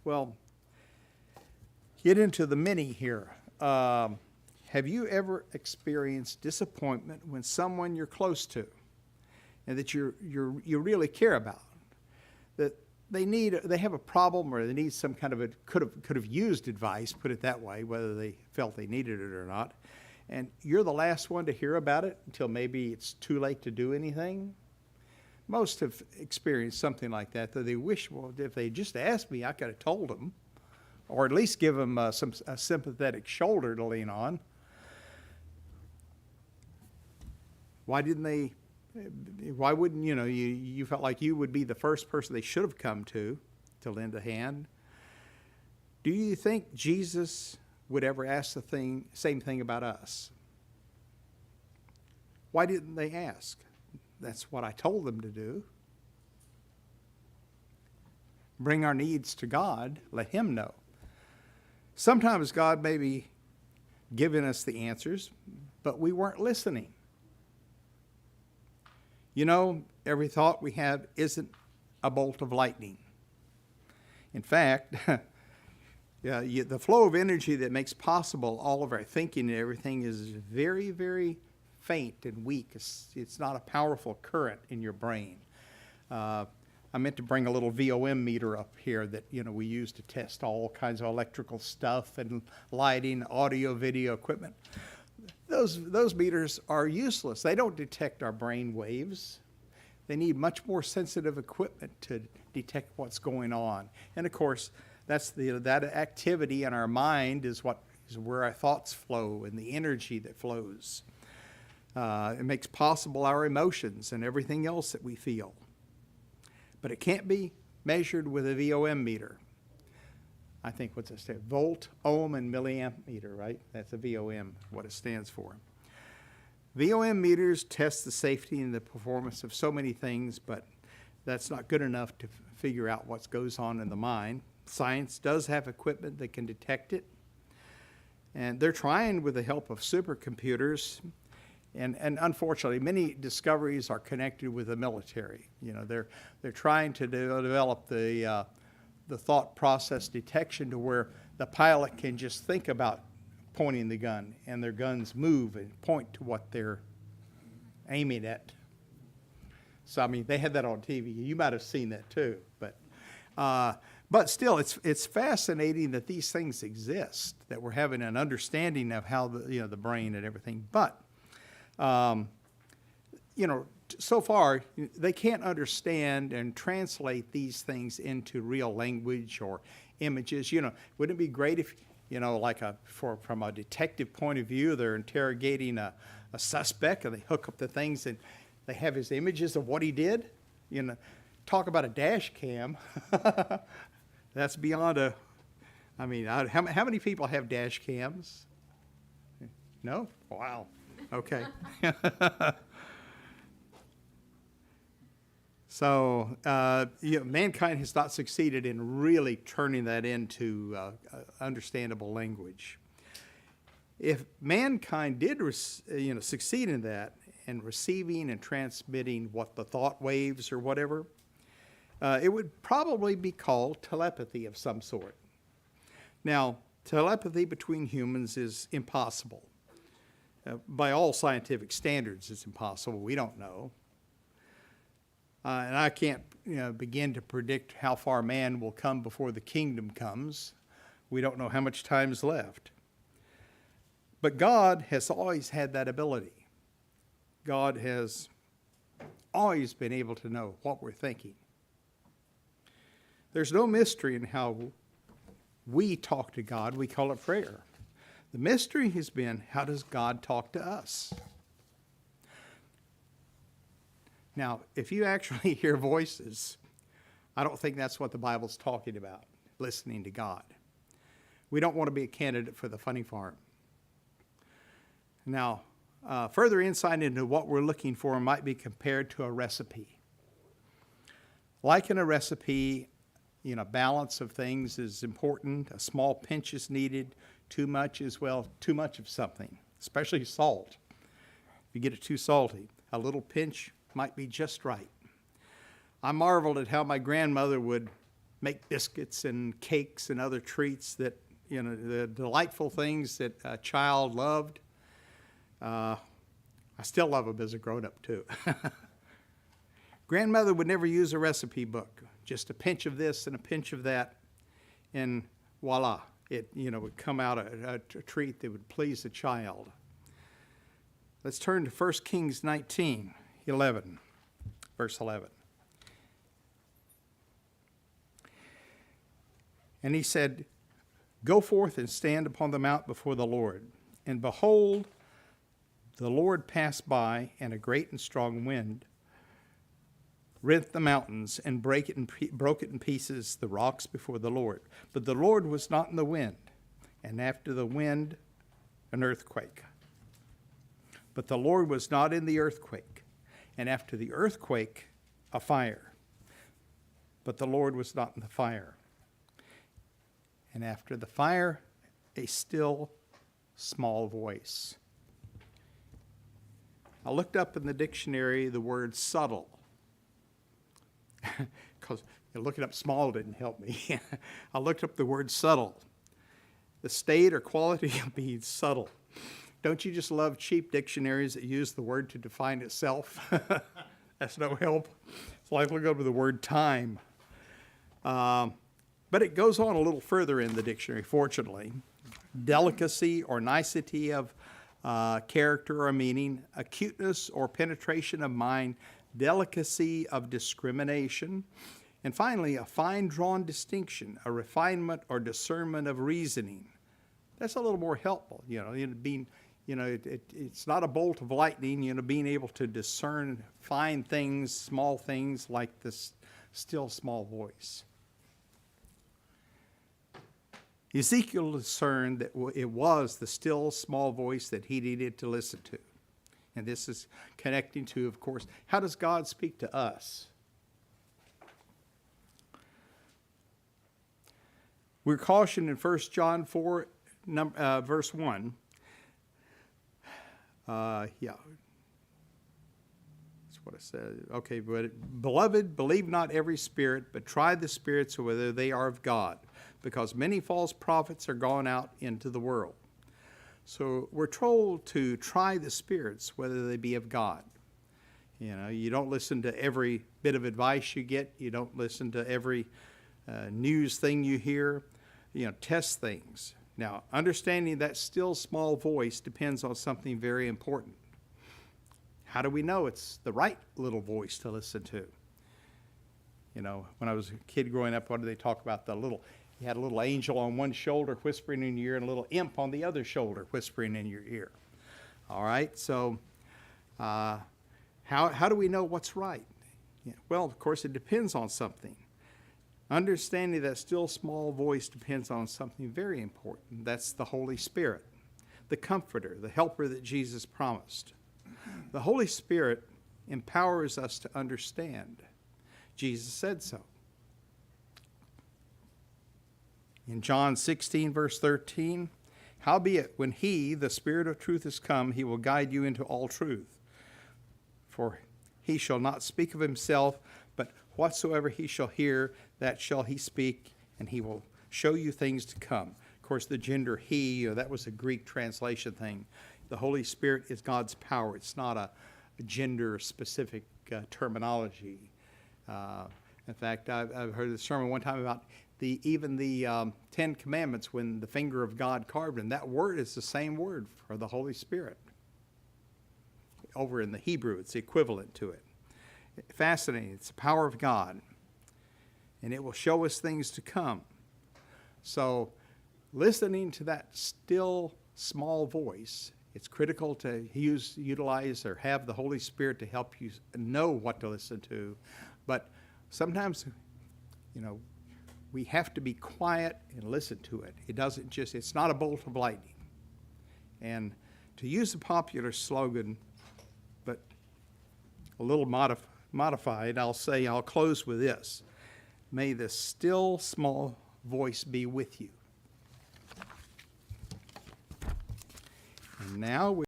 Well, get into the mini here. Have you ever experienced disappointment when someone you're close to and that you really care about, that they have a problem or they need some kind of could have used advice, put it that way, whether they felt they needed it or not, and you're the last one to hear about it until maybe it's too late to do anything? Most have experienced something like that they wish, well, if they just asked me, I could have told them, or at least give them a sympathetic shoulder to lean on. Why wouldn't, you felt like you would be the first person they should have come to lend a hand? Do you think Jesus would ever ask the same thing about us? Why didn't they ask? That's what I told them to do. Bring our needs to God, let Him know. Sometimes God may be giving us the answers, but we weren't listening. Every thought we have isn't a bolt of lightning. In fact, the flow of energy that makes possible all of our thinking and everything is very, very faint and weak. It's not a powerful current in your brain. I meant to bring a little VOM meter up here that we use to test all kinds of electrical stuff and lighting, audio, video equipment. Those meters are useless. They don't detect our brain waves. They need much more sensitive equipment to detect what's going on. And of course, that activity in our mind is where our thoughts flow and the energy that flows. It makes possible our emotions and everything else that we feel. But it can't be measured with a VOM meter. I think what's it stand? Volt, ohm, and milliamp meter, right? That's a VOM, what it stands for. VOM meters test the safety and the performance of so many things, but that's not good enough to figure out what goes on in the mind. Science does have equipment that can detect it, and they're trying with the help of supercomputers. And unfortunately, many discoveries are connected with the military. They're trying to develop the thought process detection to where the pilot can just think about pointing the gun, and their guns move and point to what they're aiming at. So they had that on TV. You might have seen that too. But still, it's fascinating that these things exist, that we're having an understanding of how the brain and everything. But so far, they can't understand and translate these things into real language or images. Wouldn't it be great if, from a detective point of view, they're interrogating a suspect and they hook up the things and they have his images of what he did? Talk about a dash cam. That's beyond how many people have dash cams? No? Wow. Okay. So, mankind has not succeeded in really turning that into understandable language. If mankind did, succeed in that and receiving and transmitting what the thought waves or whatever, it would probably be called telepathy of some sort. Now, telepathy between humans is impossible. By all scientific standards, it's impossible. We don't know. And I can't begin to predict how far man will come before the kingdom comes. We don't know how much time is left. But God has always had that ability. God has always been able to know what we're thinking. There's no mystery in how we talk to God. We call it prayer. The mystery has been, how does God talk to us? Now, if you actually hear voices, I don't think that's what the Bible's talking about, listening to God. We don't want to be a candidate for the funny farm. Now, further insight into what we're looking for might be compared to a recipe. Like in a recipe, balance of things is important. A small pinch is needed. Too much of something, especially salt. If you get it too salty, a little pinch might be just right. I marveled at how my grandmother would make biscuits and cakes and other treats that, the delightful things that a child loved. I still love them as a grown-up too. Grandmother would never use a recipe book. Just a pinch of this and a pinch of that, and voila, it would come out a treat that would please the child. Let's turn to 1 Kings 19:11, verse 11. And he said, "Go forth and stand upon the mount before the Lord. And behold, the Lord passed by, and a great and strong wind rent the mountains and broke it in pieces, the rocks before the Lord. But the Lord was not in the wind, and after the wind, an earthquake. But the Lord was not in the earthquake, and after the earthquake, a fire. But the Lord was not in the fire. And after the fire, a still small voice." I looked up in the dictionary the word subtle, because looking up small didn't help me. I looked up the word subtle. The state or quality of being subtle. Don't you just love cheap dictionaries that use the word to define itself? That's no help. It's like looking up the word time. But it goes on a little further in the dictionary, fortunately. Delicacy or nicety of character or meaning, acuteness or penetration of mind, delicacy of discrimination, and finally, a fine-drawn distinction, a refinement or discernment of reasoning. That's a little more helpful, it's not a bolt of lightning, being able to discern fine things, small things like this still small voice. Ezekiel discerned that it was the still small voice that he needed to listen to. And this is connecting to, of course, how does God speak to us? We're cautioned in 1 John 4, verse 1. That's what it says. Okay, but beloved, believe not every spirit, but try the spirits whether they are of God, because many false prophets are gone out into the world. So we're told to try the spirits whether they be of God. You don't listen to every bit of advice you get. You don't listen to every news thing you hear. Test things. Now, understanding that still small voice depends on something very important. How do we know it's the right little voice to listen to? When I was a kid growing up, what did they talk about? You had a little angel on one shoulder whispering in your ear and a little imp on the other shoulder whispering in your ear. All right, so how do we know what's right? Well, of course, it depends on something. Understanding that still small voice depends on something very important. That's the Holy Spirit, the Comforter, the Helper that Jesus promised. The Holy Spirit empowers us to understand. Jesus said so. In John 16, verse 13, "Howbeit, when he, the Spirit of truth, is come, he will guide you into all truth. For he shall not speak of himself, but whatsoever he shall hear, that shall he speak, and he will show you things to come." Of course, the gender he, that was a Greek translation thing. The Holy Spirit is God's power. It's not a gender-specific terminology. In fact, I've heard a sermon one time about even the 10 Commandments, when the finger of God carved them, that word is the same word for the Holy Spirit. Over in the Hebrew, it's equivalent to it. Fascinating. It's the power of God. And it will show us things to come. So, listening to that still small voice, it's critical to utilize or have the Holy Spirit to help you know what to listen to. But sometimes, we have to be quiet and listen to it. It's not a bolt of lightning. And to use a popular slogan, but a little modified, I'll close with this. May the still small voice be with you. And now